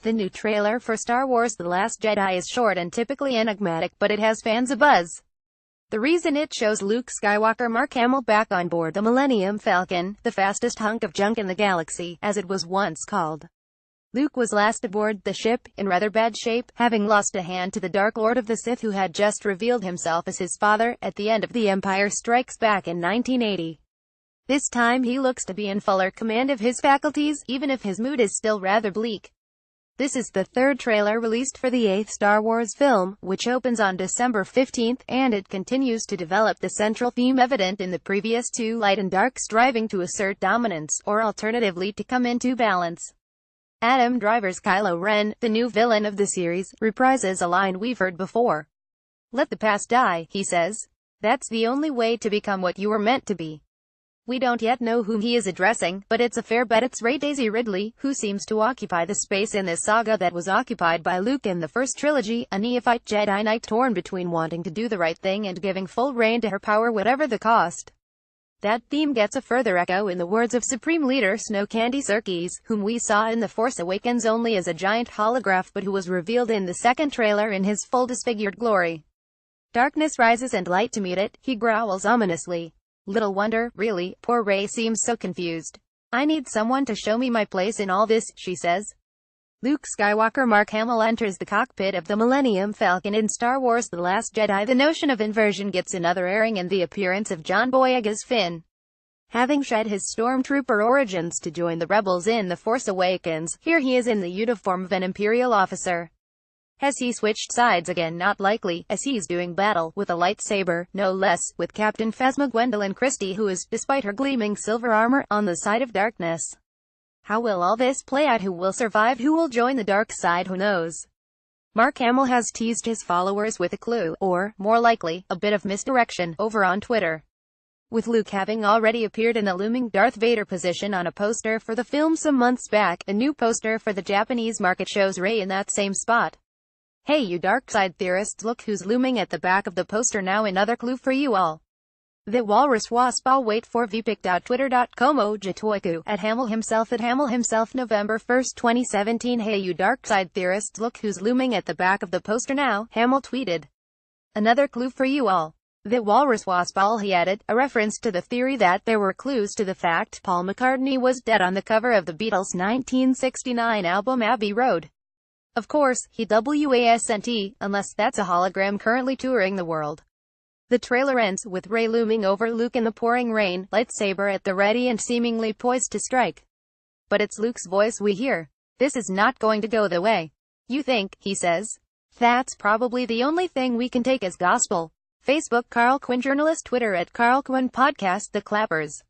The new trailer for Star Wars The Last Jedi is short and typically enigmatic, but it has fans abuzz. The reason it shows Luke Skywalker Mark Hamill back on board the Millennium Falcon, the fastest hunk of junk in the galaxy, as it was once called. Luke was last aboard the ship, in rather bad shape, having lost a hand to the Dark Lord of the Sith who had just revealed himself as his father, at the end of The Empire Strikes Back in 1980. This time he looks to be in fuller command of his faculties, even if his mood is still rather bleak. This is the third trailer released for the 8th Star Wars film, which opens on December 15th, and it continues to develop the central theme evident in the previous two, light and dark striving to assert dominance, or alternatively to come into balance. Adam Driver's Kylo Ren, the new villain of the series, reprises a line we've heard before. "Let the past die," he says. "That's the only way to become what you were meant to be." We don't yet know whom he is addressing, but it's a fair bet it's Daisy Ridley, who seems to occupy the space in this saga that was occupied by Luke in the first trilogy, a neophyte Jedi Knight torn between wanting to do the right thing and giving full reign to her power whatever the cost. That theme gets a further echo in the words of Supreme Leader Snow Candy Serkis, whom we saw in The Force Awakens only as a giant holograph but who was revealed in the second trailer in his full disfigured glory. "Darkness rises and light to meet it," he growls ominously. "Little wonder, really, poor Rey seems so confused. I need someone to show me my place in all this," she says. Luke Skywalker Mark Hamill enters the cockpit of the Millennium Falcon in Star Wars The Last Jedi. The notion of inversion gets another airing in the appearance of John Boyega's Finn. Having shed his stormtrooper origins to join the rebels in The Force Awakens, here he is in the uniform of an Imperial officer. Has he switched sides again? Not likely, as he's doing battle, with a lightsaber, no less, with Captain Phasma Gwendolyn Christie, who is, despite her gleaming silver armor, on the side of darkness. How will all this play out? Who will survive? Who will join the dark side? Who knows? Mark Hamill has teased his followers with a clue, or, more likely, a bit of misdirection, over on Twitter. With Luke having already appeared in a looming Darth Vader position on a poster for the film some months back, a new poster for the Japanese market shows Rey in that same spot. Hey you dark side theorists, look who's looming at the back of the poster now. Another clue for you all. The Walrus Wasp. I'll wait for vpic.twitter.com ojatoiku at Hamill himself November 1st 2017. Hey you dark side theorists, look who's looming at the back of the poster now, Hamill tweeted. Another clue for you all. The Walrus Wasp. All he added, a reference to the theory that there were clues to the fact Paul McCartney was dead on the cover of the Beatles' 1969 album Abbey Road. Of course, he wasn't, unless that's a hologram currently touring the world. The trailer ends with Rey looming over Luke in the pouring rain, lightsaber at the ready and seemingly poised to strike. But it's Luke's voice we hear. "This is not going to go the way you think," he says. "That's probably the only thing we can take as gospel." Facebook Carl Quinn journalist, Twitter @Carl Quinn podcast. The Clappers.